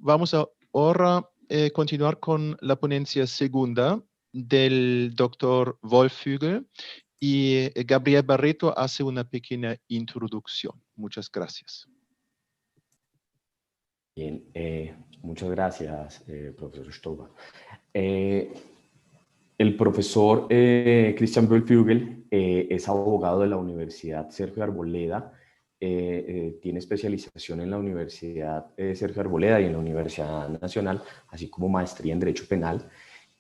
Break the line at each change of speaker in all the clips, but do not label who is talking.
vamos a ahora continuar con la ponencia segunda del doctor Wolfügel y Gabriel Barreto hace una pequeña introducción. Muchas gracias.
Bien, muchas gracias, profesor Stoba. El profesor Christian Wolfügel es abogado de la Universidad Sergio Arboleda, tiene especialización en la Universidad Sergio Arboleda y en la Universidad Nacional, así como maestría en Derecho Penal,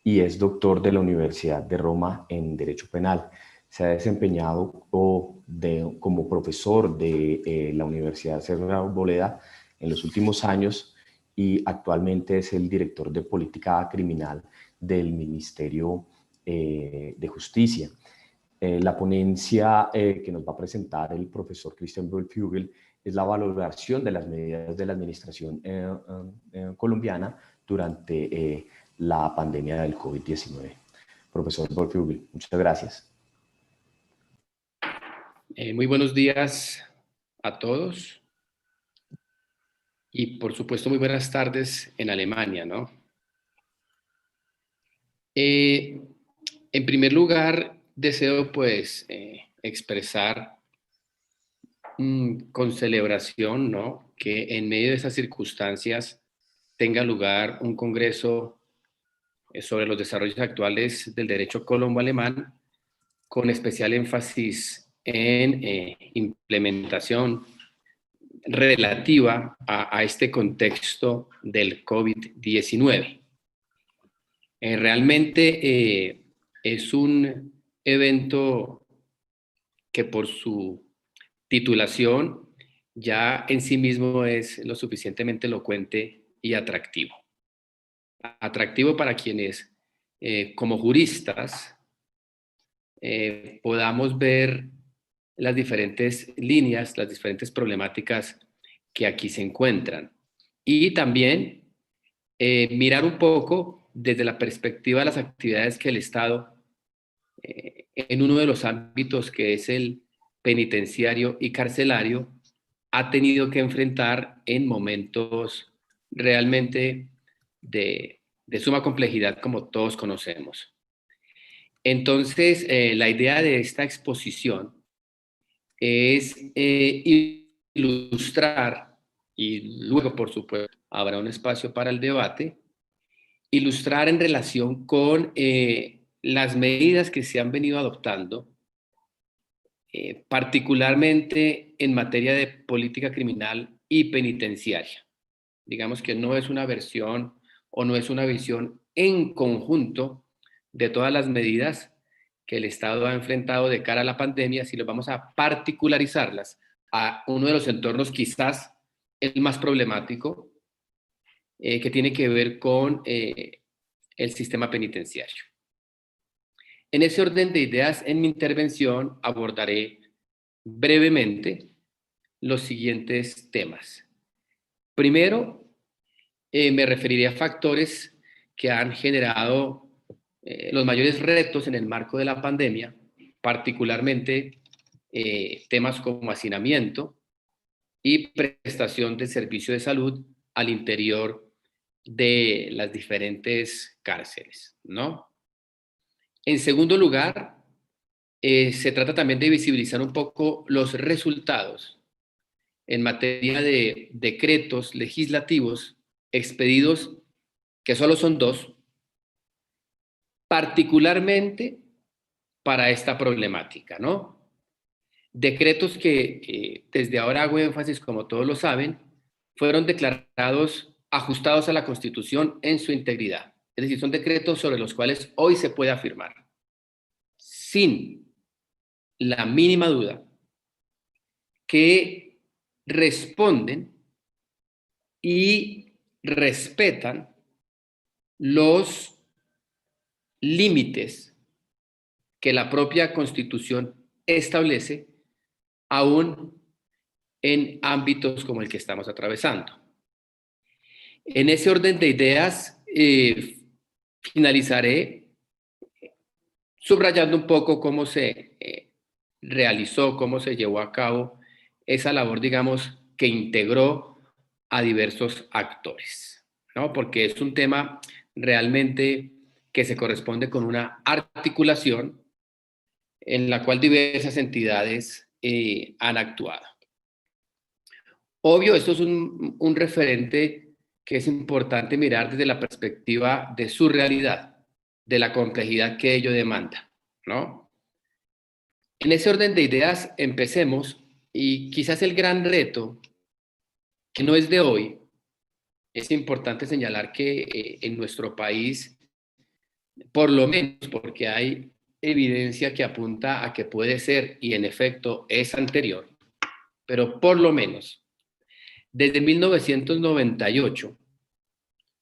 y es doctor de la Universidad de Roma en Derecho Penal. Se ha desempeñado como profesor de la Universidad Sergio Arboleda en los últimos años y actualmente es el director de política criminal del Ministerio de Justicia. La ponencia que nos va a presentar el profesor Christian Wolfügel es la valoración de las medidas de la administración colombiana durante la pandemia del COVID-19. Profesor Wolfügel, muchas gracias.
Muy buenos días a todos y por supuesto muy buenas tardes en Alemania, ¿no? En primer lugar, deseo pues expresar con celebración, ¿no?, que en medio de esas circunstancias tenga lugar un congreso sobre los desarrollos actuales del derecho colombo-alemán, con especial énfasis en implementación relativa a este contexto del COVID-19. Realmente es un evento que por su titulación ya en sí mismo es lo suficientemente elocuente y atractivo. Atractivo para quienes, como juristas, podamos ver las diferentes líneas, las diferentes problemáticas que aquí se encuentran. Y también mirar un poco desde la perspectiva de las actividades que el Estado, en uno de los ámbitos que es el penitenciario y carcelario, ha tenido que enfrentar en momentos realmente de suma complejidad, como todos conocemos. Entonces, la idea de esta exposición es ilustrar, y luego, por supuesto, habrá un espacio para el debate, ilustrar en relación con las medidas que se han venido adoptando, particularmente en materia de política criminal y penitenciaria. Digamos que no es una versión o no es una visión en conjunto de todas las medidas que el Estado ha enfrentado de cara a la pandemia, sino vamos a particularizarlas a uno de los entornos quizás el más problemático, que tiene que ver con el sistema penitenciario. En ese orden de ideas, en mi intervención abordaré brevemente los siguientes temas. Primero, me referiré a factores que han generado los mayores retos en el marco de la pandemia, particularmente temas como hacinamiento y prestación de servicio de salud al interior de las diferentes cárceles, ¿no? En segundo lugar, se trata también de visibilizar un poco los resultados en materia de decretos legislativos expedidos, que solo son 2, particularmente para esta problemática, ¿no? Decretos que desde ahora hago énfasis, como todos lo saben, fueron declarados ajustados a la Constitución en su integridad. Es decir, son decretos sobre los cuales hoy se puede afirmar, sin la mínima duda, que responden y respetan los límites que la propia Constitución establece, aún en ámbitos como el que estamos atravesando. En ese orden de ideas, finalizaré subrayando un poco cómo se realizó, cómo se llevó a cabo esa labor, digamos, que integró a diversos actores. ¿no? Porque es un tema realmente que se corresponde con una articulación en la cual diversas entidades han actuado. Obvio, esto es un referente que es importante mirar desde la perspectiva de su realidad, de la complejidad que ello demanda, ¿no? En ese orden de ideas, empecemos, y quizás el gran reto, que no es de hoy, es importante señalar que en nuestro país, por lo menos porque hay evidencia que apunta a que puede ser, y en efecto es anterior, pero por lo menos desde 1998,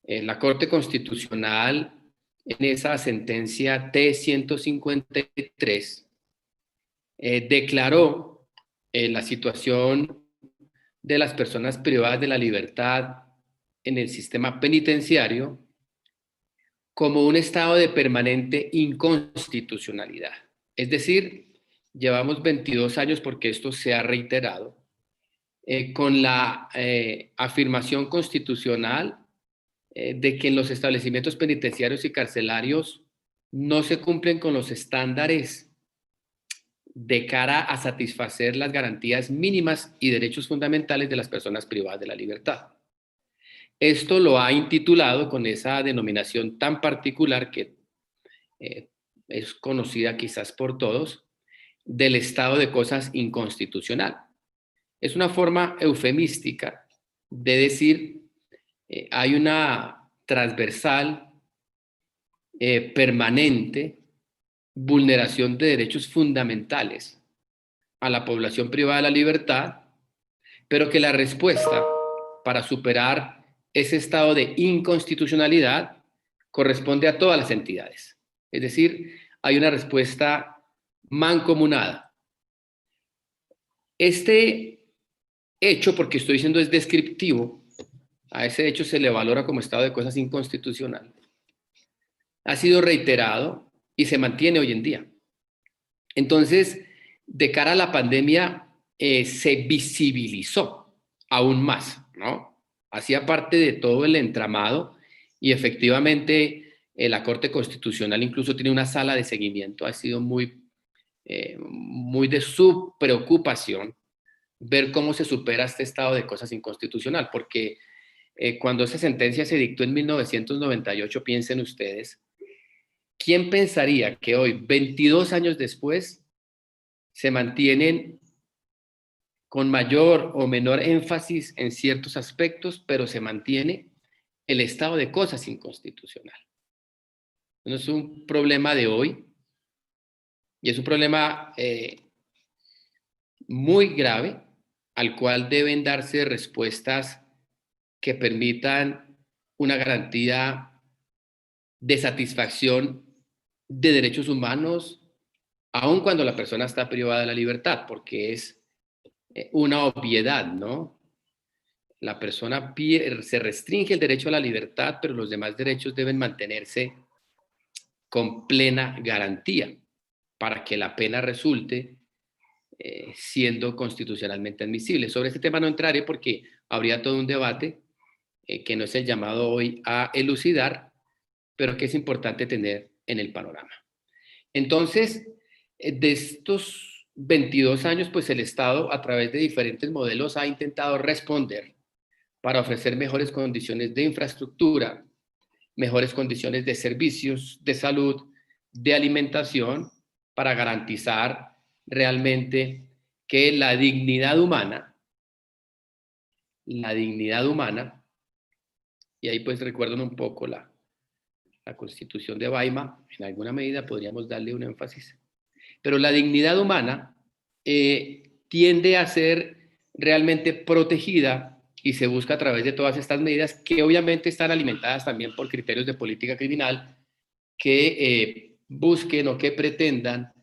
la Corte Constitucional, en esa sentencia T-153, declaró la situación de las personas privadas de la libertad en el sistema penitenciario como un estado de permanente inconstitucionalidad. Es decir, llevamos 22 años, porque esto se ha reiterado, con la afirmación constitucional de que en los establecimientos penitenciarios y carcelarios no se cumplen con los estándares de cara a satisfacer las garantías mínimas y derechos fundamentales de las personas privadas de la libertad. Esto lo ha intitulado con esa denominación tan particular que es conocida quizás por todos, del estado de cosas inconstitucional. Es una forma eufemística de decir hay una transversal, permanente vulneración de derechos fundamentales a la población privada de la libertad, pero que la respuesta para superar ese estado de inconstitucionalidad corresponde a todas las entidades. Es decir, hay una respuesta mancomunada. Este hecho, porque estoy diciendo es descriptivo, a ese hecho se le valora como estado de cosas inconstitucional, ha sido reiterado y se mantiene hoy en día. Entonces, de cara a la pandemia, se visibilizó aún más, ¿no? Hacía parte de todo el entramado y efectivamente la Corte Constitucional incluso tiene una sala de seguimiento. Ha sido muy de su preocupación ver cómo se supera este estado de cosas inconstitucional, porque cuando esa sentencia se dictó en 1998, piensen ustedes, ¿quién pensaría que hoy, 22 años después, se mantienen con mayor o menor énfasis en ciertos aspectos, pero se mantiene el estado de cosas inconstitucional? No es un problema de hoy, y es un problema muy grave, al cual deben darse respuestas que permitan una garantía de satisfacción de derechos humanos, aun cuando la persona está privada de la libertad, porque es una obviedad, ¿no? La persona se restringe el derecho a la libertad, pero los demás derechos deben mantenerse con plena garantía para que la pena resulte siendo constitucionalmente admisible. Sobre este tema no entraré porque habría todo un debate que no es el llamado hoy a elucidar, pero que es importante tener en el panorama. Entonces, de estos 22 años, pues el Estado, a través de diferentes modelos, ha intentado responder para ofrecer mejores condiciones de infraestructura, mejores condiciones de servicios, de salud, de alimentación, para garantizar realmente que la dignidad humana, y ahí pues recuerdan un poco la Constitución de Weimar, en alguna medida podríamos darle un énfasis, pero la dignidad humana tiende a ser realmente protegida y se busca a través de todas estas medidas que obviamente están alimentadas también por criterios de política criminal que busquen o que pretendan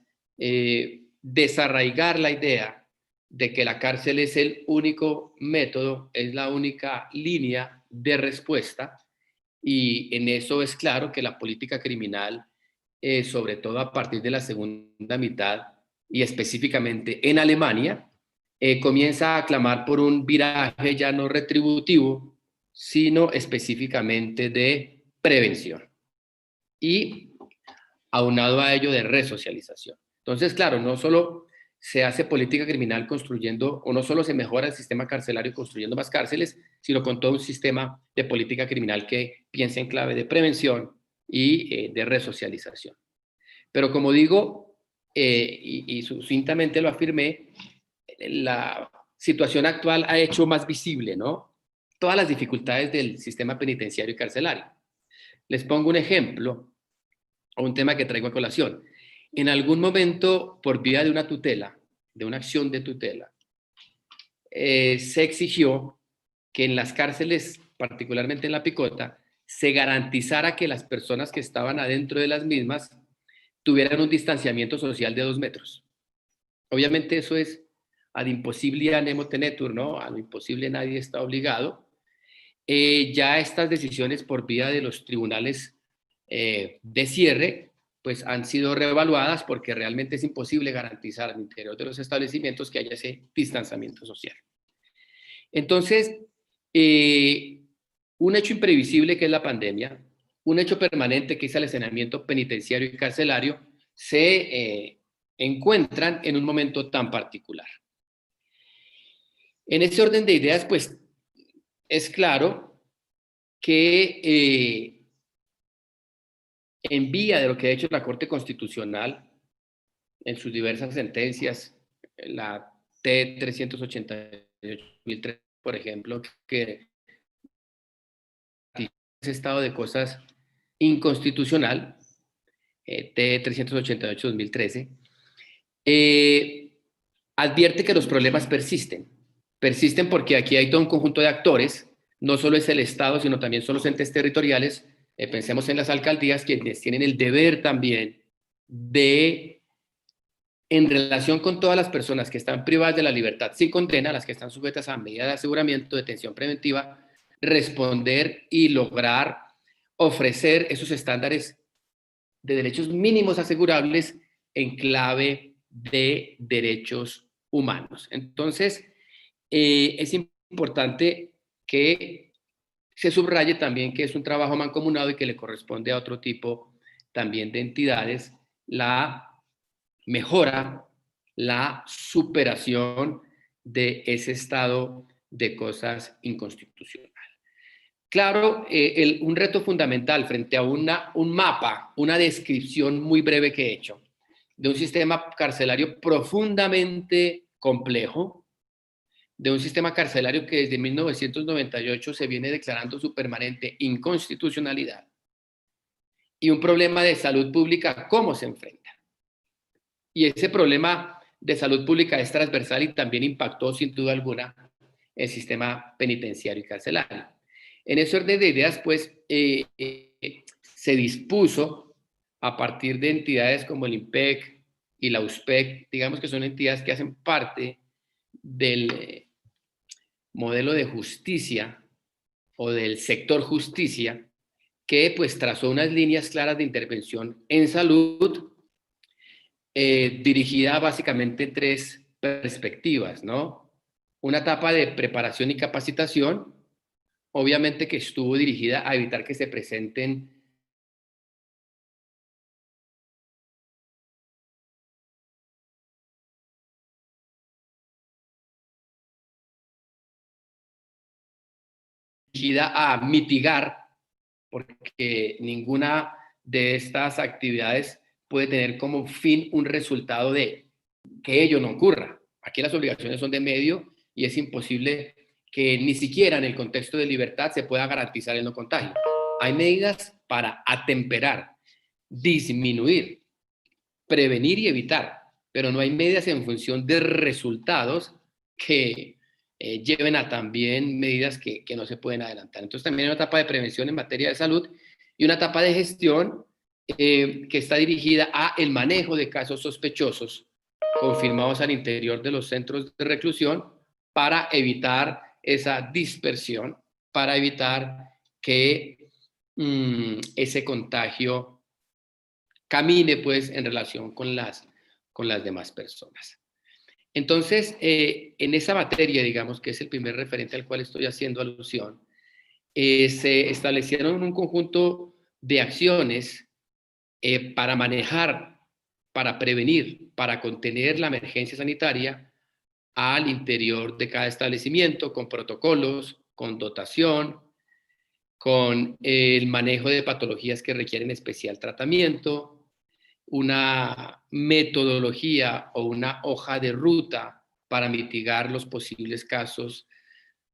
desarraigar la idea de que la cárcel es el único método, es la única línea de respuesta, y en eso es claro que la política criminal, sobre todo a partir de la segunda mitad y específicamente en Alemania, comienza a clamar por un viraje ya no retributivo, sino específicamente de prevención y aunado a ello de resocialización. Entonces, claro, no solo se hace política criminal construyendo, o no solo se mejora el sistema carcelario construyendo más cárceles, sino con todo un sistema de política criminal que piensa en clave de prevención y de resocialización. Pero como digo, y sucintamente lo afirmé, la situación actual ha hecho más visible, ¿no?, todas las dificultades del sistema penitenciario y carcelario. Les pongo un ejemplo o un tema que traigo a colación. En algún momento, por vía de una tutela, de una acción de tutela, se exigió que en las cárceles, particularmente en La Picota, se garantizara que las personas que estaban adentro de las mismas tuvieran un distanciamiento social de 2 metros. Obviamente eso es ad impossibilia nemo tenetur, ¿no? A lo imposible nadie está obligado. Ya estas decisiones por vía de los tribunales de cierre, pues han sido reevaluadas porque realmente es imposible garantizar al interior de los establecimientos que haya ese distanciamiento social. Entonces, un hecho imprevisible que es la pandemia, un hecho permanente que es el escenamiento penitenciario y carcelario, se encuentran en un momento tan particular. En ese orden de ideas, pues, es claro que en vía de lo que ha hecho la Corte Constitucional en sus diversas sentencias, la T-388-2003, por ejemplo, que ese estado de cosas inconstitucional, T-388-2013, advierte que los problemas persisten. Persisten porque aquí hay todo un conjunto de actores, no solo es el Estado, sino también son los entes territoriales. Pensemos en las alcaldías, quienes tienen el deber también de, en relación con todas las personas que están privadas de la libertad sin condena, las que están sujetas a medidas de aseguramiento, detención preventiva, responder y lograr ofrecer esos estándares de derechos mínimos asegurables en clave de derechos humanos. Entonces, es importante que se subraye también que es un trabajo mancomunado y que le corresponde a otro tipo también de entidades la mejora, la superación de ese estado de cosas inconstitucional. Claro, un reto fundamental frente a un mapa, una descripción muy breve que he hecho de un sistema carcelario profundamente complejo, de un sistema carcelario que desde 1998 se viene declarando su permanente inconstitucionalidad, y un problema de salud pública, ¿cómo se enfrenta? Y ese problema de salud pública es transversal y también impactó sin duda alguna el sistema penitenciario y carcelario. En ese orden de ideas, pues, se dispuso a partir de entidades como el IMPEC y la USPEC, digamos que son entidades que hacen parte del modelo de justicia o del sector justicia, que pues trazó unas líneas claras de intervención en salud, dirigida básicamente en 3 perspectivas, ¿no? Una etapa de preparación y capacitación, obviamente que estuvo dirigida a evitar que se presenten dirigida a mitigar, porque ninguna de estas actividades puede tener como fin un resultado de que ello no ocurra. Aquí las obligaciones son de medio y es imposible que ni siquiera en el contexto de libertad se pueda garantizar el no contagio. Hay medidas para atemperar, disminuir, prevenir y evitar, pero no hay medidas en función de resultados que lleven a también medidas que no se pueden adelantar. Entonces también hay una etapa de prevención en materia de salud y una etapa de gestión que está dirigida a el manejo de casos sospechosos confirmados al interior de los centros de reclusión para evitar esa dispersión, para evitar que ese contagio camine pues en relación con las demás personas. Entonces, en esa materia, digamos, que es el primer referente al cual estoy haciendo alusión, se establecieron un conjunto de acciones para manejar, para prevenir, para contener la emergencia sanitaria al interior de cada establecimiento, con protocolos, con dotación, con el manejo de patologías que requieren especial tratamiento, una metodología o una hoja de ruta para mitigar los posibles casos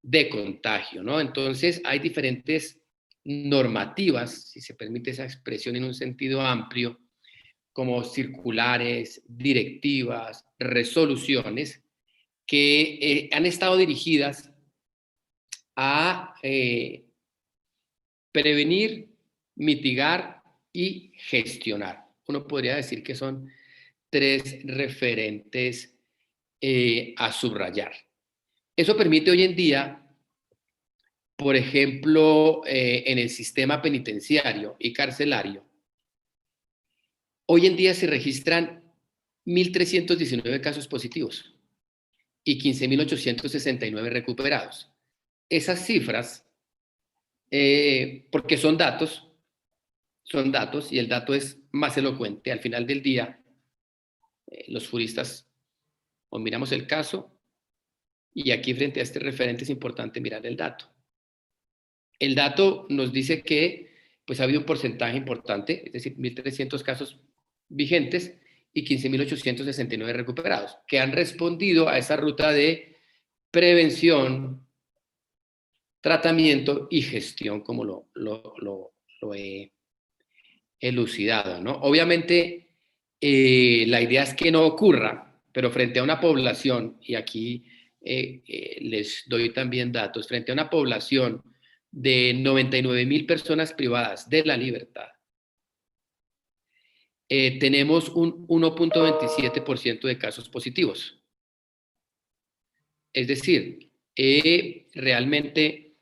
de contagio, ¿no? Entonces, hay diferentes normativas, si se permite esa expresión en un sentido amplio, como circulares, directivas, resoluciones, que han estado dirigidas a prevenir, mitigar y gestionar. Uno podría decir que son tres referentes a subrayar. Eso permite hoy en día, por ejemplo, en el sistema penitenciario y carcelario, hoy en día se registran 1.319 casos positivos y 15.869 recuperados. Esas cifras, porque son datos y el dato es más elocuente. Al final del día, los juristas o miramos el caso y aquí frente a este referente es importante mirar el dato. El dato nos dice que pues, ha habido un porcentaje importante, es decir, 1.300 casos vigentes y 15.869 recuperados, que han respondido a esa ruta de prevención, tratamiento y gestión, como lo he elucidado, ¿no? Obviamente, la idea es que no ocurra, pero frente a una población, y aquí les doy también datos, frente a una población de 99.000 personas privadas de la libertad, tenemos un 1.27% de casos positivos. Es decir, realmente,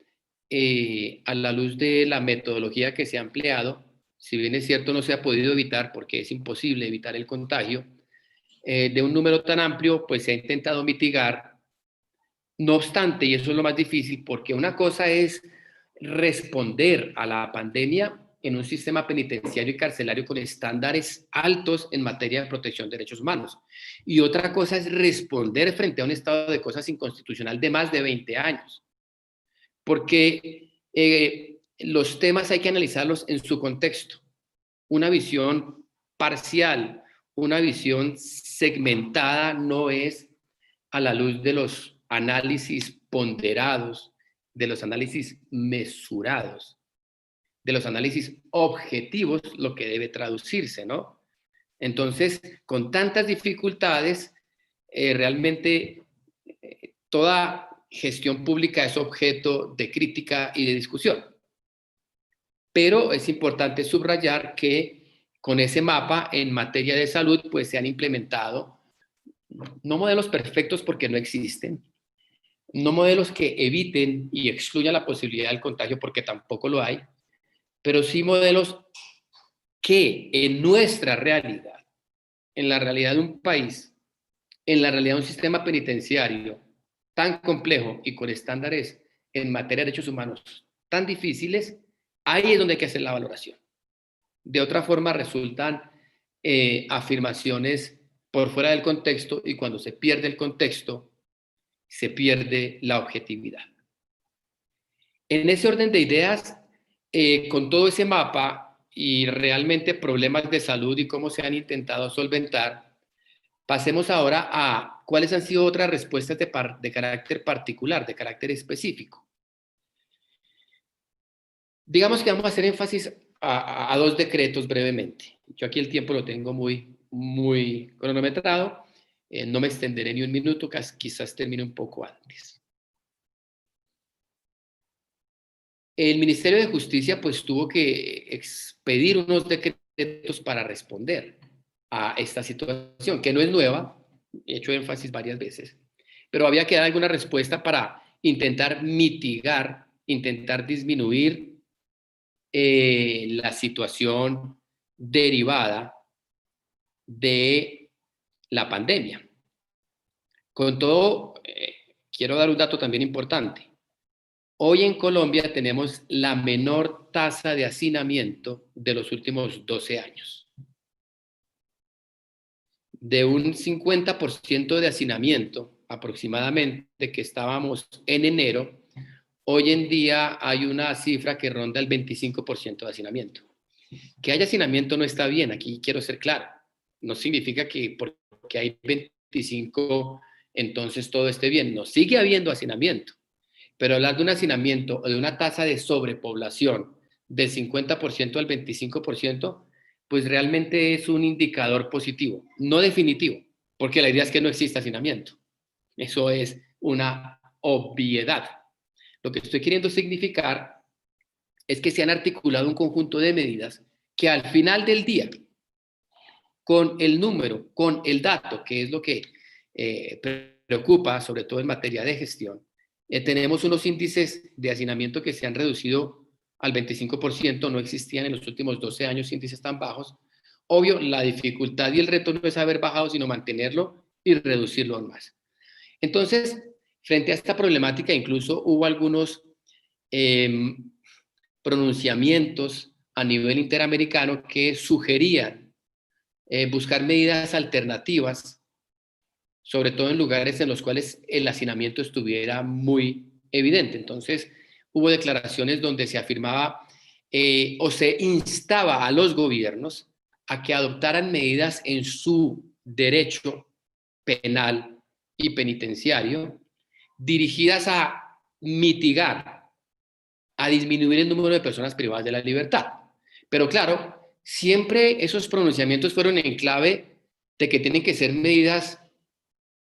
a la luz de la metodología que se ha empleado, si bien es cierto no se ha podido evitar, porque es imposible evitar el contagio, de un número tan amplio, pues se ha intentado mitigar. No obstante, y eso es lo más difícil, porque una cosa es responder a la pandemia en un sistema penitenciario y carcelario con estándares altos en materia de protección de derechos humanos. Y otra cosa es responder frente a un estado de cosas inconstitucional de más de 20 años. Porque los temas hay que analizarlos en su contexto. Una visión parcial, una visión segmentada no es a la luz de los análisis ponderados, de los análisis mesurados, de los análisis objetivos, lo que debe traducirse, ¿no? Entonces, con tantas dificultades, realmente toda gestión pública es objeto de crítica y de discusión. Pero es importante subrayar que con ese mapa en materia de salud, pues se han implementado no modelos perfectos porque no existen, no modelos que eviten y excluyan la posibilidad del contagio porque tampoco lo hay, pero sí modelos que en nuestra realidad, en la realidad de un país, en la realidad de un sistema penitenciario tan complejo y con estándares en materia de derechos humanos tan difíciles, ahí es donde hay que hacer la valoración. De otra forma resultan afirmaciones por fuera del contexto y cuando se pierde el contexto, se pierde la objetividad. En ese orden de ideas, con todo ese mapa y realmente problemas de salud y cómo se han intentado solventar, pasemos ahora a cuáles han sido otras respuestas de carácter particular, de carácter específico. Digamos que vamos a hacer énfasis a dos decretos brevemente. Yo aquí el tiempo lo tengo muy cronometrado. No me extenderé ni un minuto, quizás termine un poco antes. El Ministerio de Justicia pues tuvo que expedir unos decretos para responder a esta situación, que no es nueva, he hecho énfasis varias veces, pero había que dar alguna respuesta para intentar mitigar, intentar disminuir la situación derivada de la pandemia. Con todo, quiero dar un dato también importante. Hoy en Colombia tenemos la menor tasa de hacinamiento de los últimos 12 años. De un 50% de hacinamiento aproximadamente que estábamos en enero, hoy en día hay una cifra que ronda el 25% de hacinamiento. Que haya hacinamiento no está bien, aquí quiero ser claro. No significa que porque hay 25 entonces todo esté bien. No, sigue habiendo hacinamiento. Pero hablar de un hacinamiento o de una tasa de sobrepoblación del 50% al 25%, pues realmente es un indicador positivo, no definitivo, porque la idea es que no exista hacinamiento. Eso es una obviedad. Lo que estoy queriendo significar es que se han articulado un conjunto de medidas que al final del día, con el número, con el dato, que es lo que preocupa, sobre todo en materia de gestión, tenemos unos índices de hacinamiento que se han reducido al 25%, no existían en los últimos 12 años índices tan bajos. Obvio, la dificultad y el reto no es haber bajado, sino mantenerlo y reducirlo aún más. Entonces, frente a esta problemática, incluso hubo algunos pronunciamientos a nivel interamericano que sugerían buscar medidas alternativas, sobre todo en lugares en los cuales el hacinamiento estuviera muy evidente. Entonces, hubo declaraciones donde se afirmaba o se instaba a los gobiernos a que adoptaran medidas en su derecho penal y penitenciario dirigidas a mitigar, a disminuir el número de personas privadas de la libertad. Pero claro, siempre esos pronunciamientos fueron en clave de que tienen que ser medidas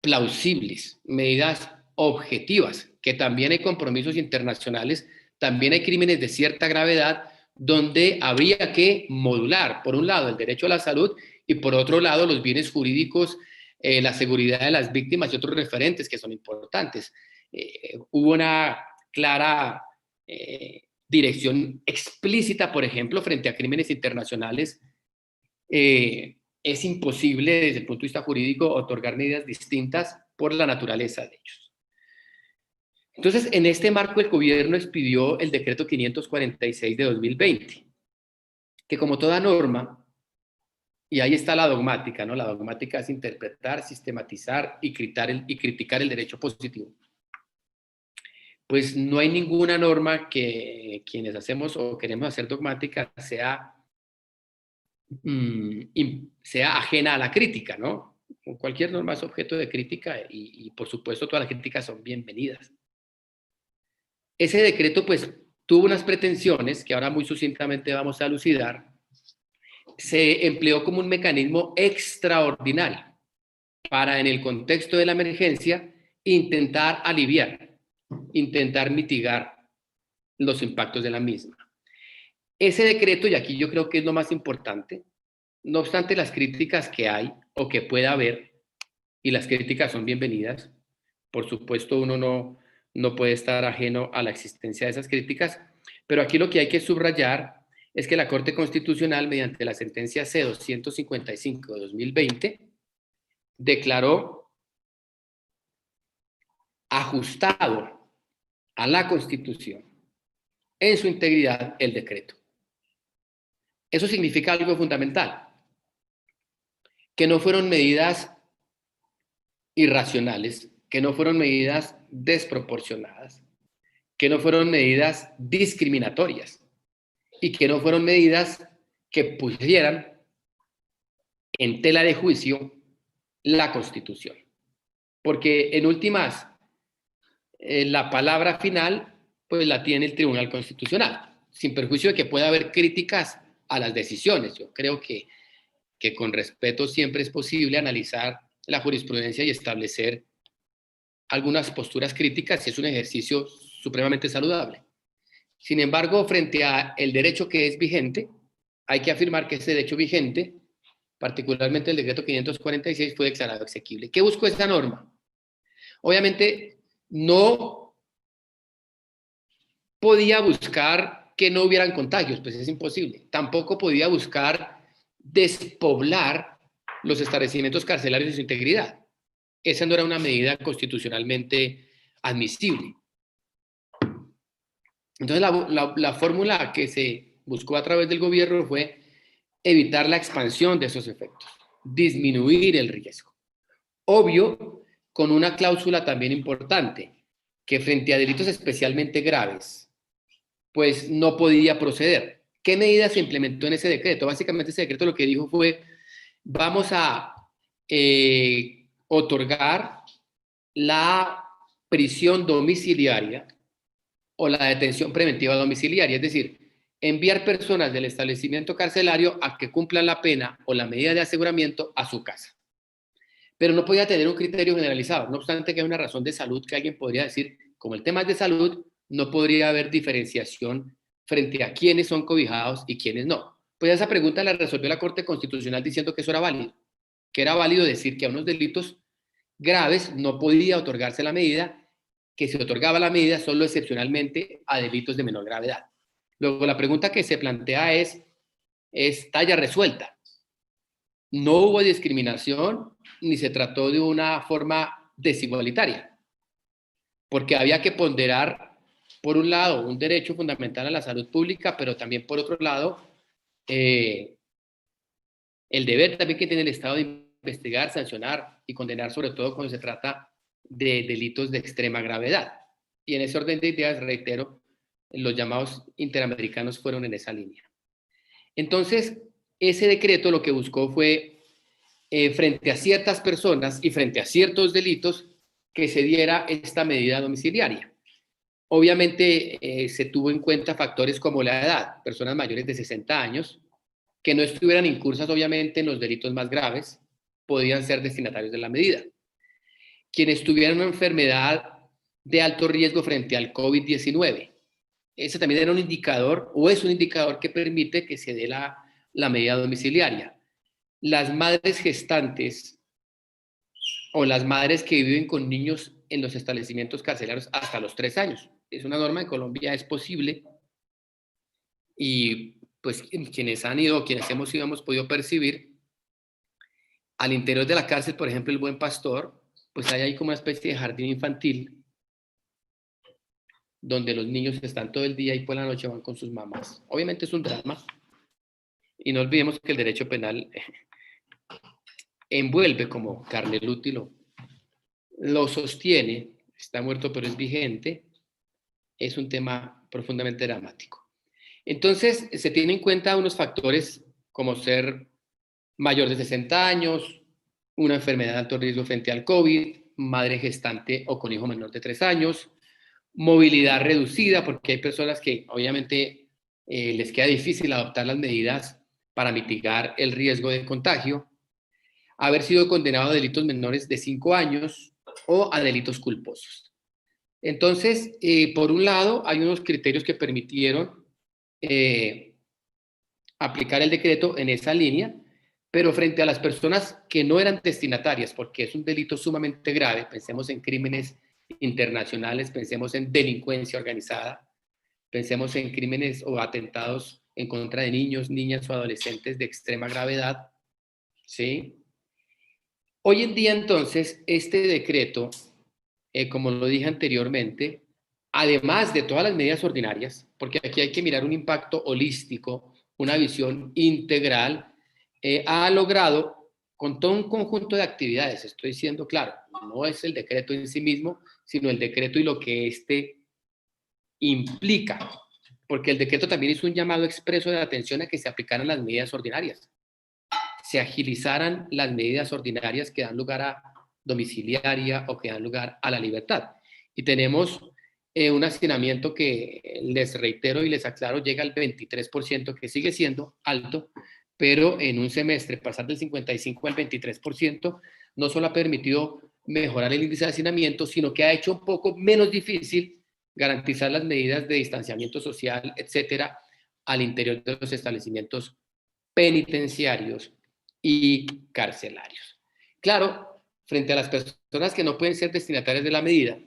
plausibles, medidas objetivas, que también hay compromisos internacionales, también hay crímenes de cierta gravedad donde habría que modular, por un lado, el derecho a la salud y por otro lado, los bienes jurídicos, la seguridad de las víctimas y otros referentes que son importantes. Hubo una clara dirección explícita, por ejemplo, frente a crímenes internacionales. Es imposible desde el punto de vista jurídico otorgar medidas distintas por la naturaleza de ellos. Entonces, en este marco, el gobierno expidió el decreto 546 de 2020, que como toda norma, y ahí está la dogmática, ¿no? La dogmática es interpretar, sistematizar y criticar el derecho positivo. Pues no hay ninguna norma que quienes hacemos o queremos hacer dogmática sea ajena a la crítica, ¿no? Cualquier norma es objeto de crítica y por supuesto todas las críticas son bienvenidas. Ese decreto pues tuvo unas pretensiones que ahora muy sucintamente vamos a elucidar. Se empleó como un mecanismo extraordinario para, en el contexto de la emergencia, intentar aliviar, intentar mitigar los impactos de la misma. Ese decreto, y aquí yo creo que es lo más importante, no obstante las críticas que hay o que pueda haber, y las críticas son bienvenidas, por supuesto uno no puede estar ajeno a la existencia de esas críticas, pero aquí lo que hay que subrayar es que la Corte Constitucional, mediante la sentencia C-255 de 2020, declaró ajustado a la Constitución en su integridad el decreto. Eso significa algo fundamental, que no fueron medidas irracionales, que no fueron medidas desproporcionadas, que no fueron medidas discriminatorias y que no fueron medidas que pusieran en tela de juicio la Constitución. Porque en últimas, la palabra final pues la tiene el Tribunal Constitucional, sin perjuicio de que pueda haber críticas a las decisiones. Yo creo que con respeto siempre es posible analizar la jurisprudencia y establecer algunas posturas críticas y es un ejercicio supremamente saludable. Sin embargo, frente a el derecho que es vigente, hay que afirmar que ese derecho vigente, particularmente el decreto 546, fue declarado exequible. ¿Qué buscó esta norma? Obviamente, no podía buscar que no hubieran contagios, pues es imposible. Tampoco podía buscar despoblar los establecimientos carcelarios de su integridad. Esa no era una medida constitucionalmente admisible. Entonces, la fórmula que se buscó a través del gobierno fue evitar la expansión de esos efectos, disminuir el riesgo. Obvio, con una cláusula también importante, que frente a delitos especialmente graves, pues no podía proceder. ¿Qué medida se implementó en ese decreto? Básicamente ese decreto lo que dijo fue, vamos a otorgar la prisión domiciliaria o la detención preventiva domiciliaria, es decir, enviar personas del establecimiento carcelario a que cumplan la pena o la medida de aseguramiento a su casa. Pero no podía tener un criterio generalizado, no obstante que hay una razón de salud que alguien podría decir, como el tema es de salud, no podría haber diferenciación frente a quiénes son cobijados y quiénes no. Pues esa pregunta la resolvió la Corte Constitucional diciendo que eso era válido, que era válido decir que a unos delitos graves no podía otorgarse la medida, que se otorgaba la medida solo excepcionalmente a delitos de menor gravedad. Luego la pregunta que se plantea es talla resuelta. No hubo discriminación ni se trató de una forma desigualitaria, porque había que ponderar, por un lado, un derecho fundamental a la salud pública, pero también, por otro lado, el deber también que tiene el Estado de investigar, sancionar y condenar, sobre todo cuando se trata de delitos de extrema gravedad. Y en ese orden de ideas, reitero, los llamados interamericanos fueron en esa línea. Entonces, ese decreto lo que buscó fue, frente a ciertas personas y frente a ciertos delitos, que se diera esta medida domiciliaria. Obviamente, se tuvo en cuenta factores como la edad, personas mayores de 60 años, que no estuvieran incursas, obviamente, en los delitos más graves, podían ser destinatarios de la medida. Quienes tuvieran una enfermedad de alto riesgo frente al COVID-19. Ese también era un indicador, o es un indicador que permite que se dé la medida domiciliaria. Las madres gestantes o las madres que viven con niños en los establecimientos carcelarios hasta los 3 años. Es una norma en Colombia, es posible, y pues quienes han ido, quienes hemos ido, hemos podido percibir, al interior de la cárcel, por ejemplo, el Buen Pastor, pues hay ahí como una especie de jardín infantil, donde los niños están todo el día y por la noche van con sus mamás. Obviamente es un drama, y no olvidemos que el derecho penal envuelve como Carneluti lo sostiene, está muerto pero es vigente, es un tema profundamente dramático. Entonces, se tienen en cuenta unos factores como ser mayor de 60 años, una enfermedad de alto riesgo frente al COVID, madre gestante o con hijo menor de 3 años, movilidad reducida, porque hay personas que obviamente les queda difícil adoptar las medidas para mitigar el riesgo de contagio, haber sido condenado a delitos menores de 5 años o a delitos culposos. Entonces, por un lado, hay unos criterios que permitieron aplicar el decreto en esa línea, pero frente a las personas que no eran destinatarias, porque es un delito sumamente grave, pensemos en crímenes internacionales, pensemos en delincuencia organizada, pensemos en crímenes o atentados en contra de niños, niñas o adolescentes de extrema gravedad, ¿sí? Hoy en día, entonces, este decreto, como lo dije anteriormente, además de todas las medidas ordinarias, porque aquí hay que mirar un impacto holístico, una visión integral, ha logrado, con todo un conjunto de actividades, estoy siendo claro, no es el decreto en sí mismo, sino el decreto y lo que éste implica, porque el decreto también hizo un llamado expreso de atención a que se aplicaran las medidas ordinarias, se agilizaran las medidas ordinarias que dan lugar a domiciliaria o que dan lugar a la libertad. Y tenemos un hacinamiento que, les reitero y les aclaro, llega al 23%, que sigue siendo alto, pero en un semestre pasar del 55 al 23% no solo ha permitido mejorar el índice de hacinamiento, sino que ha hecho un poco menos difícil garantizar las medidas de distanciamiento social, etcétera, al interior de los establecimientos penitenciarios y carcelarios. Claro, frente a las personas que no pueden ser destinatarias de la medida,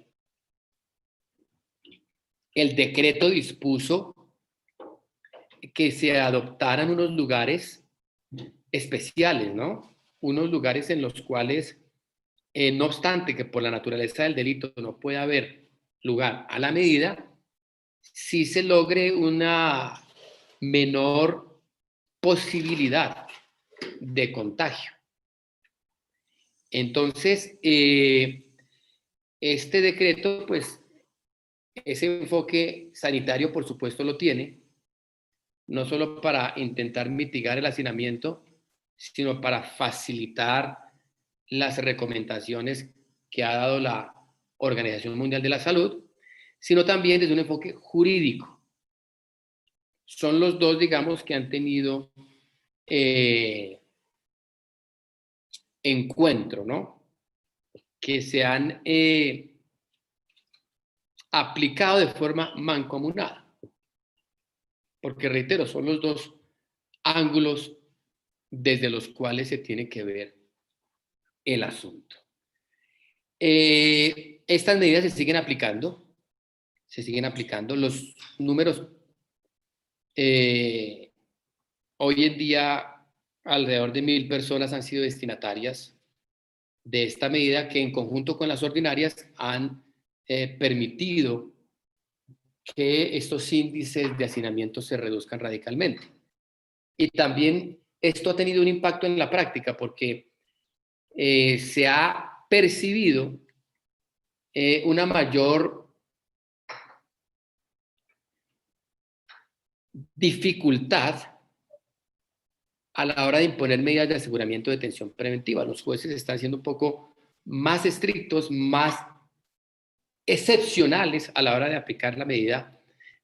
el decreto dispuso que se adoptaran unos lugares especiales, ¿no? Unos lugares en los cuales, no obstante que por la naturaleza del delito no puede haber lugar a la medida, sí se logre una menor posibilidad de contagio. Entonces, este decreto, pues, ese enfoque sanitario, por supuesto, lo tiene, no solo para intentar mitigar el hacinamiento, sino para facilitar las recomendaciones que ha dado la Organización Mundial de la Salud, sino también desde un enfoque jurídico. Son los dos, digamos, que han tenido encuentro, ¿no? Que se han aplicado de forma mancomunada. Porque, reitero, son los dos ángulos desde los cuales se tiene que ver el asunto. Estas medidas se siguen aplicando. Los números, hoy en día, alrededor de 1.000 personas han sido destinatarias de esta medida que en conjunto con las ordinarias han permitido que estos índices de hacinamiento se reduzcan radicalmente. Y también esto ha tenido un impacto en la práctica porque se ha percibido una mayor dificultad a la hora de imponer medidas de aseguramiento de detención preventiva. Los jueces están siendo un poco más estrictos, más excepcionales a la hora de aplicar la medida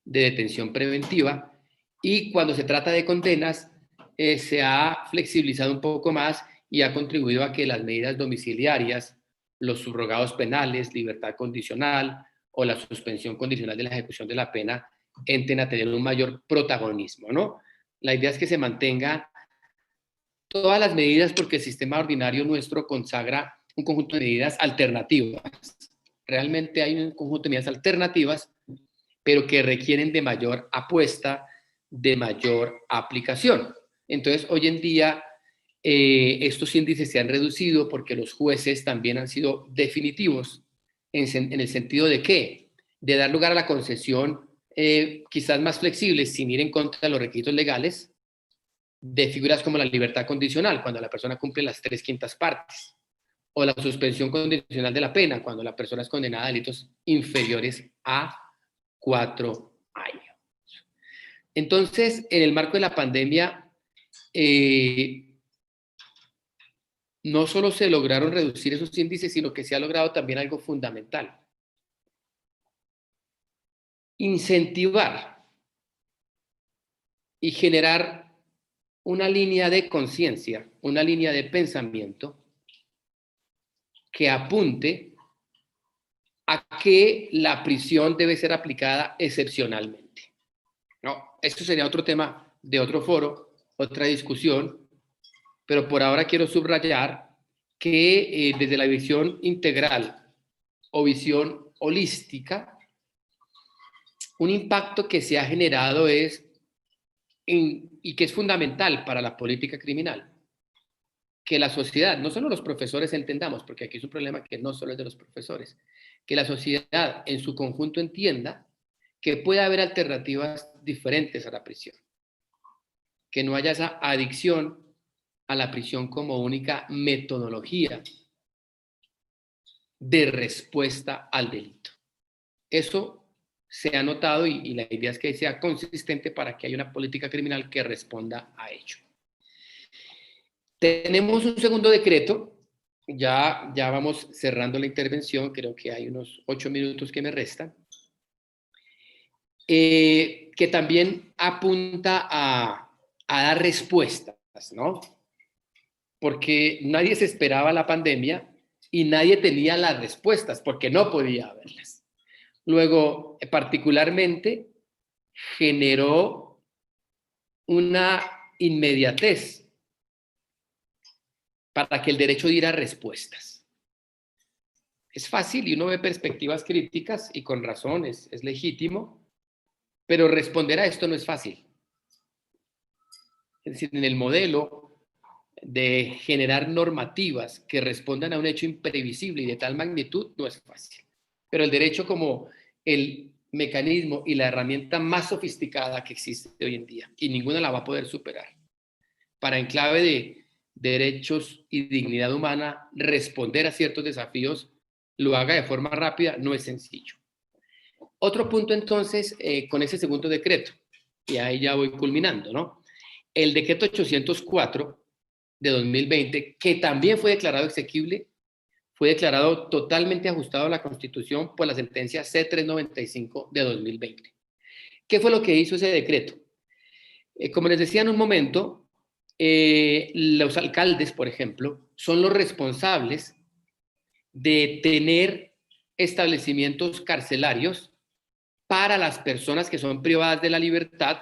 de detención preventiva, y cuando se trata de condenas se ha flexibilizado un poco más y ha contribuido a que las medidas domiciliarias, los subrogados penales, libertad condicional o la suspensión condicional de la ejecución de la pena entren a tener un mayor protagonismo, ¿no? La idea es que se mantenga todas las medidas porque el sistema ordinario nuestro consagra un conjunto de medidas alternativas. Realmente hay un conjunto de medidas alternativas, pero que requieren de mayor apuesta, de mayor aplicación. Entonces, hoy en día, estos índices se han reducido porque los jueces también han sido definitivos en el sentido de ¿qué? De dar lugar a la concesión quizás más flexible, sin ir en contra de los requisitos legales, de figuras como la libertad condicional, cuando la persona cumple las 3/5 partes, o la suspensión condicional de la pena, cuando la persona es condenada a delitos inferiores a 4 años. Entonces, en el marco de la pandemia, no solo se lograron reducir esos índices, sino que se ha logrado también algo fundamental: incentivar y generar una línea de conciencia, una línea de pensamiento que apunte a que la prisión debe ser aplicada excepcionalmente. No, esto sería otro tema de otro foro, otra discusión, pero por ahora quiero subrayar que desde la visión integral o visión holística, un impacto que se ha generado y que es fundamental para la política criminal, que la sociedad, no solo los profesores entendamos, porque aquí es un problema que no solo es de los profesores, que la sociedad en su conjunto entienda que puede haber alternativas diferentes a la prisión, que no haya esa adicción a la prisión como única metodología de respuesta al delito. Eso se ha notado y la idea es que sea consistente para que haya una política criminal que responda a ello. Tenemos un segundo decreto, ya vamos cerrando la intervención, creo que hay unos 8 minutos que me restan, que también apunta a dar respuestas, ¿no? Porque nadie se esperaba la pandemia y nadie tenía las respuestas porque no podía haberlas. Luego, particularmente, generó una inmediatez para que el derecho diera respuestas. Es fácil y uno ve perspectivas críticas y con razón es legítimo, pero responder a esto no es fácil. Es decir, en el modelo de generar normativas que respondan a un hecho imprevisible y de tal magnitud no es fácil. Pero el derecho como el mecanismo y la herramienta más sofisticada que existe hoy en día, y ninguna la va a poder superar. Para en clave de derechos y dignidad humana, responder a ciertos desafíos, lo haga de forma rápida, no es sencillo. Otro punto entonces, con ese segundo decreto, y ahí ya voy culminando, ¿no? El decreto 804 de 2020, que también fue declarado exequible, fue declarado totalmente ajustado a la Constitución por la sentencia C395 de 2020. ¿Qué fue lo que hizo ese decreto? Como les decía en un momento, los alcaldes, por ejemplo, son los responsables de tener establecimientos carcelarios para las personas que son privadas de la libertad,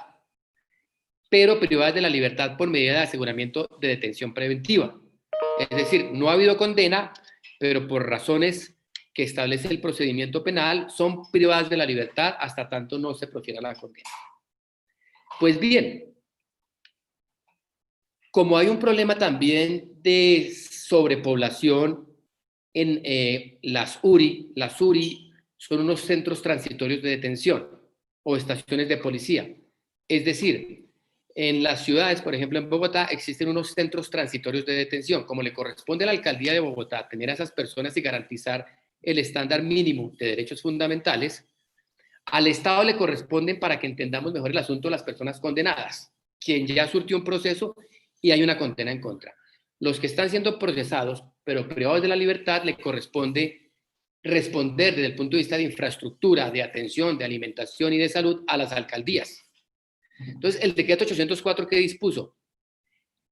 pero privadas de la libertad por medida de aseguramiento de detención preventiva. Es decir, no ha habido condena, pero por razones que establece el procedimiento penal, son privadas de la libertad hasta tanto no se profiera la condena. Pues bien, como hay un problema también de sobrepoblación en las URI son unos centros transitorios de detención o estaciones de policía. Es decir, en las ciudades, por ejemplo en Bogotá, existen unos centros transitorios de detención. Como le corresponde a la alcaldía de Bogotá tener a esas personas y garantizar el estándar mínimo de derechos fundamentales, al Estado le corresponden, para que entendamos mejor el asunto, las personas condenadas, quien ya surtió un proceso y hay una condena en contra. Los que están siendo procesados, pero privados de la libertad, le corresponde responder desde el punto de vista de infraestructura, de atención, de alimentación y de salud a las alcaldías. Entonces, el decreto 804 que dispuso,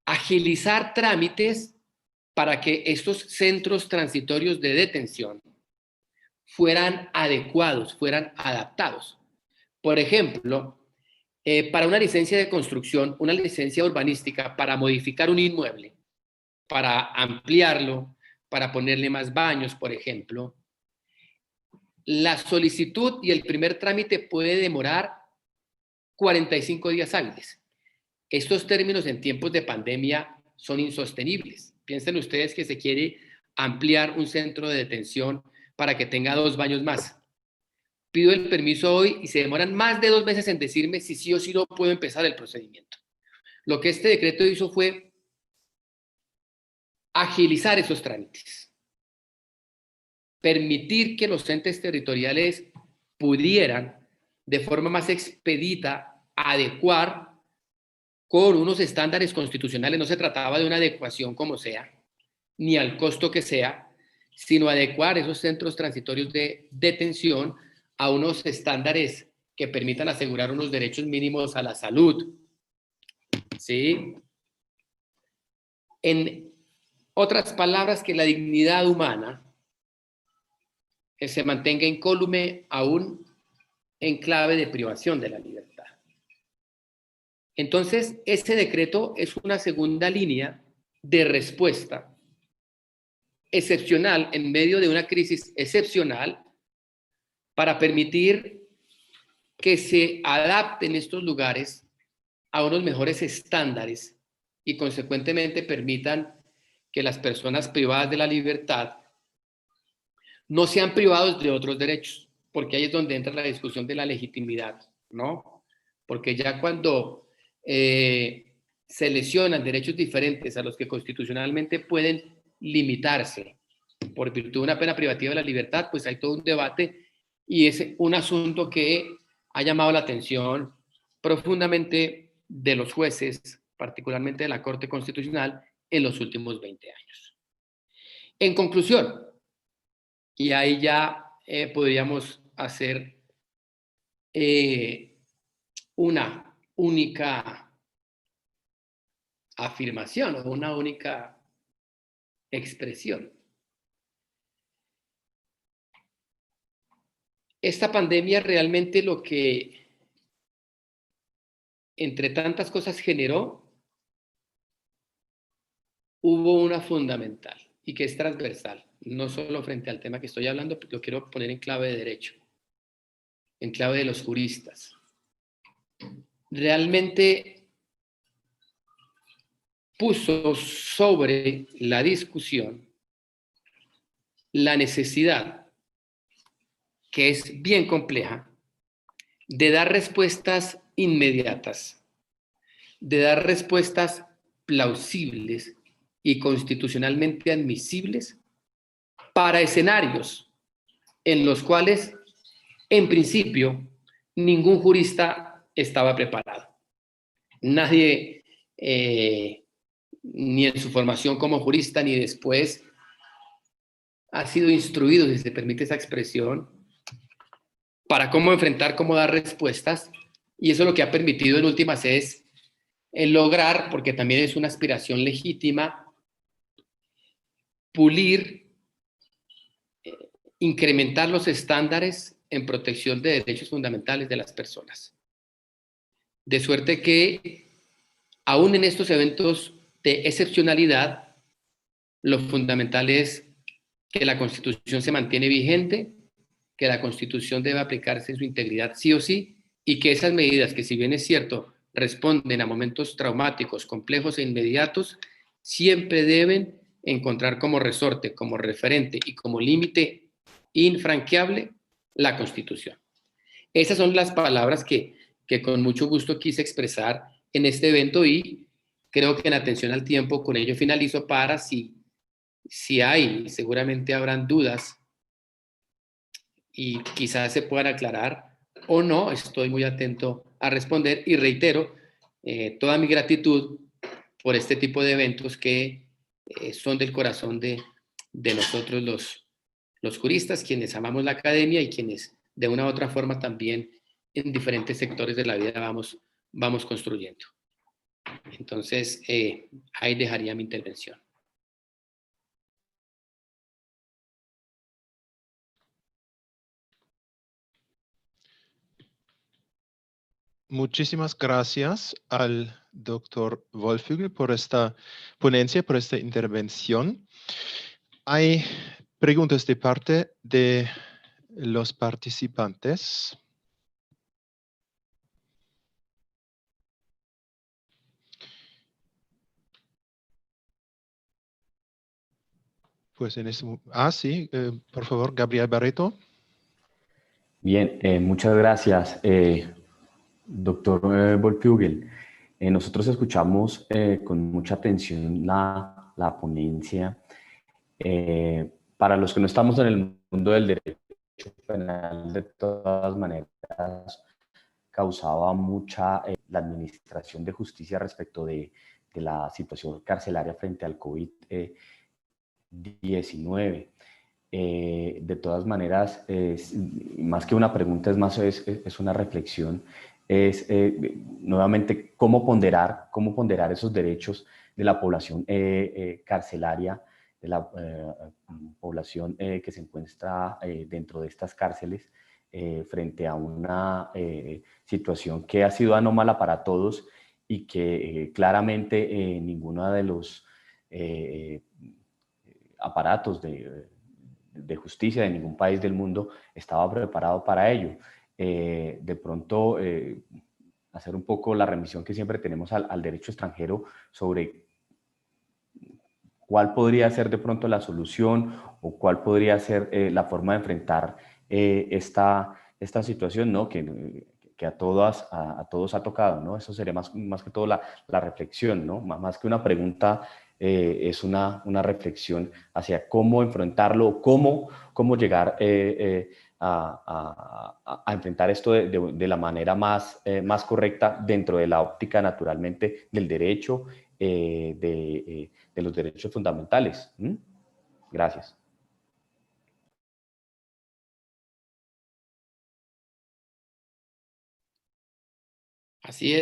agilizar trámites para que estos centros transitorios de detención fueran adecuados, fueran adaptados. Por ejemplo, para una licencia de construcción, una licencia urbanística para modificar un inmueble, para ampliarlo, para ponerle más baños, por ejemplo, la solicitud y el primer trámite puede demorar 45 días hábiles. Estos términos en tiempos de pandemia son insostenibles. Piensen ustedes que se quiere ampliar un centro de detención para que tenga 2 baños más. Pido el permiso hoy y se demoran más de 2 meses en decirme si sí o sí no puedo empezar el procedimiento. Lo que este decreto hizo fue agilizar esos trámites, permitir que los entes territoriales pudieran de forma más expedita adecuar con unos estándares constitucionales. No se trataba de una adecuación como sea, ni al costo que sea, sino adecuar esos centros transitorios de detención a unos estándares que permitan asegurar unos derechos mínimos a la salud. ¿Sí? En otras palabras, que la dignidad humana se mantenga incólume aún en clave de privación de la libertad. Entonces, este decreto es una segunda línea de respuesta excepcional en medio de una crisis excepcional para permitir que se adapten estos lugares a unos mejores estándares y consecuentemente permitan que las personas privadas de la libertad no sean privados de otros derechos, porque ahí es donde entra la discusión de la legitimidad, ¿no? Porque ya cuando se lesionan derechos diferentes a los que constitucionalmente pueden limitarse por virtud de una pena privativa de la libertad, pues hay todo un debate y es un asunto que ha llamado la atención profundamente de los jueces, particularmente de la Corte Constitucional, en los últimos 20 años. En conclusión, y ahí ya podríamos hacer una única afirmación o una única expresión. Esta pandemia realmente lo que, entre tantas cosas, generó, hubo una fundamental y que es transversal, no solo frente al tema que estoy hablando, porque lo quiero poner en clave de derecho, en clave de los juristas. Realmente puso sobre la discusión la necesidad, que es bien compleja, de dar respuestas inmediatas, de dar respuestas plausibles y constitucionalmente admisibles para escenarios en los cuales, en principio, ningún jurista estaba preparado. Nadie, ni en su formación como jurista, ni después, ha sido instruido, si se permite esa expresión, para cómo enfrentar, cómo dar respuestas, y eso lo que ha permitido en últimas es lograr, porque también es una aspiración legítima, pulir, incrementar los estándares en protección de derechos fundamentales de las personas. De suerte que, aún en estos eventos de excepcionalidad, lo fundamental es que la Constitución se mantiene vigente, que la Constitución debe aplicarse en su integridad sí o sí, y que esas medidas, que si bien es cierto, responden a momentos traumáticos, complejos e inmediatos, siempre deben encontrar como resorte, como referente y como límite infranqueable la Constitución. Esas son las palabras que con mucho gusto quise expresar en este evento, y creo que en atención al tiempo con ello finalizo para si hay, seguramente habrán dudas y quizás se puedan aclarar o no, estoy muy atento a responder y reitero toda mi gratitud por este tipo de eventos que son del corazón de nosotros los juristas, quienes amamos la academia y quienes de una u otra forma también en diferentes sectores de la vida vamos construyendo. Entonces, ahí dejaría mi intervención.
Muchísimas gracias al doctor Wolfügel por esta ponencia, por esta intervención. Hay preguntas de parte de los participantes. Pues en este sí, por favor, Gabriel Barreto.
Bien, muchas gracias, doctor Wolfügel. Nosotros escuchamos con mucha atención la ponencia. Para los que no estamos en el mundo del derecho penal, de todas maneras, causaba mucha la administración de justicia respecto de la situación carcelaria frente al COVID-19. De todas maneras, más que una pregunta, es una reflexión, es nuevamente cómo ponderar esos derechos de la población carcelaria, de la población que se encuentra dentro de estas cárceles, frente a una situación que ha sido anómala para todos y que claramente ninguno de los aparatos de justicia de ningún país del mundo estaba preparado para ello. De pronto, hacer un poco la remisión que siempre tenemos al derecho extranjero sobre cuál podría ser de pronto la solución o cuál podría ser la forma de enfrentar esta situación, ¿no? que a todos ha tocado, ¿no? Eso sería más que todo la reflexión, ¿no? Más que una pregunta, es una reflexión hacia cómo enfrentarlo, cómo llegar a enfrentar esto de la manera más correcta dentro de la óptica, naturalmente, del derecho, de los derechos fundamentales. Gracias.
Así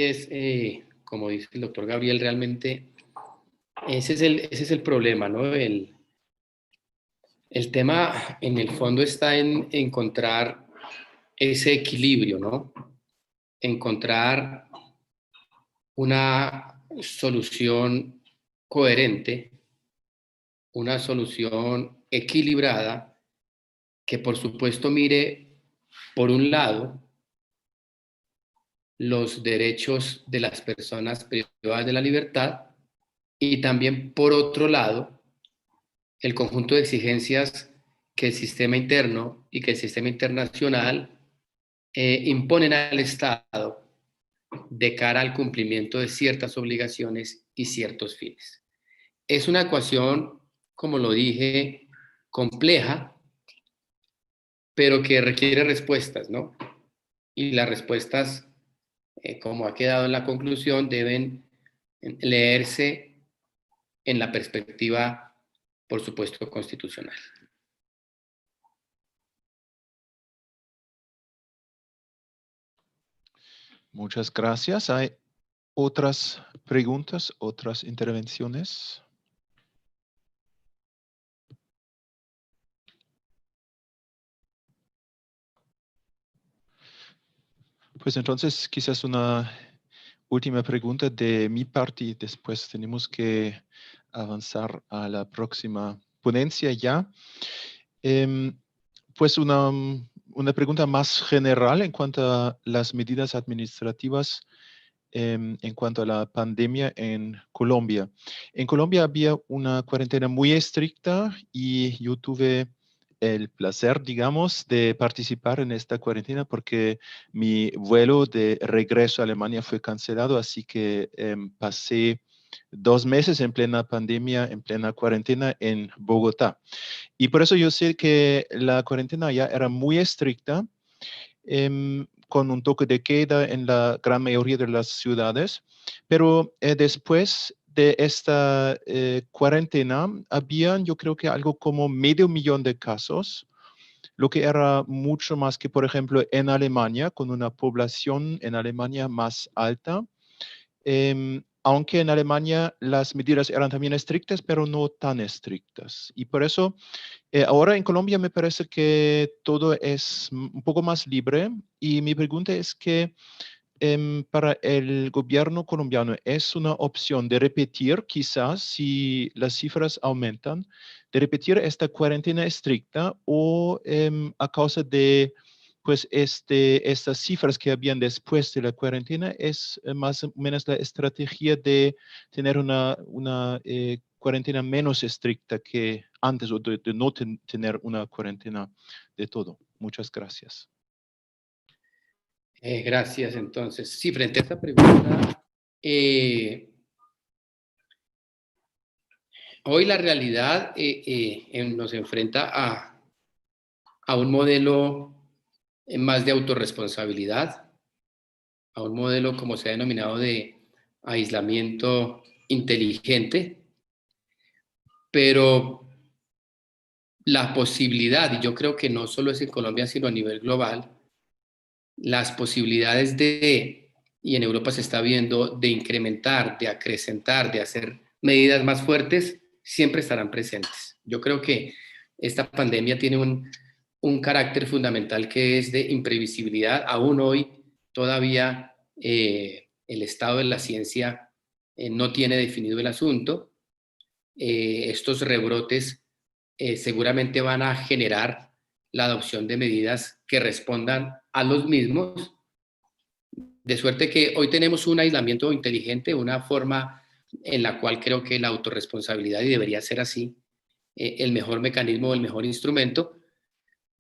es, como dice el doctor Gabriel, realmente ese es el problema, ¿no? El tema en el fondo está en encontrar ese equilibrio, ¿no? Encontrar una solución coherente, una solución equilibrada, que por supuesto mire, por un lado, los derechos de las personas privadas de la libertad y también, por otro lado, el conjunto de exigencias que el sistema interno y que el sistema internacional imponen al Estado de cara al cumplimiento de ciertas obligaciones y ciertos fines. Es una ecuación, como lo dije, compleja, pero que requiere respuestas, ¿no? Y las respuestas, como ha quedado en la conclusión, deben leerse en la perspectiva, por supuesto, constitucional.
Muchas gracias. ¿Hay otras preguntas, otras intervenciones? Pues entonces quizás una última pregunta de mi parte y después tenemos que avanzar a la próxima ponencia ya. Pues una pregunta más general en cuanto a las medidas administrativas en cuanto a la pandemia en Colombia. En Colombia había una cuarentena muy estricta y yo tuve el placer, digamos, de participar en esta cuarentena porque mi vuelo de regreso a Alemania fue cancelado, así que pasé 2 meses en plena pandemia, en plena cuarentena en Bogotá. Y por eso yo sé que la cuarentena ya era muy estricta, con un toque de queda en la gran mayoría de las ciudades, pero después de esta cuarentena habían, yo creo que algo como 500,000 de casos, lo que era mucho más que, por ejemplo, en Alemania, con una población en Alemania más alta. Aunque en Alemania las medidas eran también estrictas, pero no tan estrictas. Y por eso ahora en Colombia me parece que todo es un poco más libre y mi pregunta es que para el gobierno colombiano es una opción de repetir, quizás si las cifras aumentan, de repetir esta cuarentena estricta o a causa de pues estas cifras que habían después de la cuarentena es más o menos la estrategia de tener una cuarentena menos estricta que antes o de no tener una cuarentena de todo. Muchas gracias.
Gracias, entonces. Sí, frente a esta pregunta, hoy la realidad nos enfrenta a un modelo más de autorresponsabilidad, a un modelo, como se ha denominado, de aislamiento inteligente, pero la posibilidad, y yo creo que no solo es en Colombia, sino a nivel global, las posibilidades y en Europa se está viendo, de incrementar, de acrecentar, de hacer medidas más fuertes, siempre estarán presentes. Yo creo que esta pandemia tiene un carácter fundamental que es de imprevisibilidad. Aún hoy todavía el estado de la ciencia no tiene definido el asunto. Estos rebrotes seguramente van a generar la adopción de medidas que respondan a los mismos, de suerte que hoy tenemos un aislamiento inteligente, una forma en la cual creo que la autorresponsabilidad, y debería ser así, el mejor mecanismo, el mejor instrumento,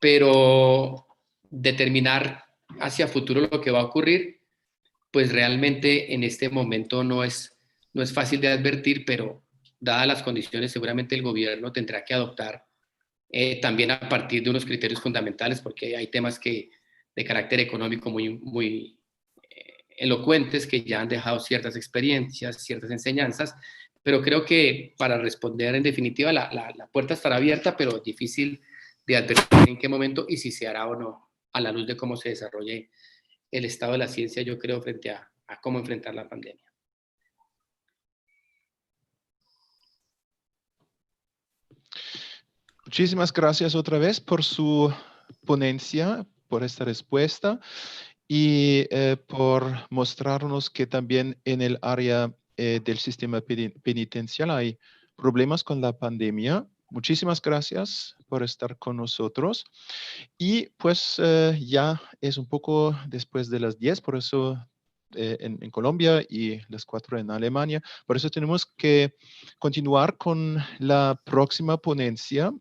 pero determinar hacia futuro lo que va a ocurrir, pues realmente en este momento no es fácil de advertir, pero dadas las condiciones seguramente el gobierno tendrá que adoptar también a partir de unos criterios fundamentales, porque hay temas de carácter económico muy elocuentes que ya han dejado ciertas experiencias, ciertas enseñanzas, pero creo que para responder en definitiva la puerta estará abierta, pero difícil de advertir en qué momento y si se hará o no, a la luz de cómo se desarrolle el estado de la ciencia, yo creo, frente a cómo enfrentar la pandemia.
Muchísimas gracias otra vez por su ponencia, por esta respuesta y por mostrarnos que también en el área del sistema penitencial hay problemas con la pandemia. Muchísimas gracias por estar con nosotros. Y pues ya es un poco después de las 10, por eso en Colombia y las 4 en Alemania. Por eso tenemos que continuar con la próxima ponencia.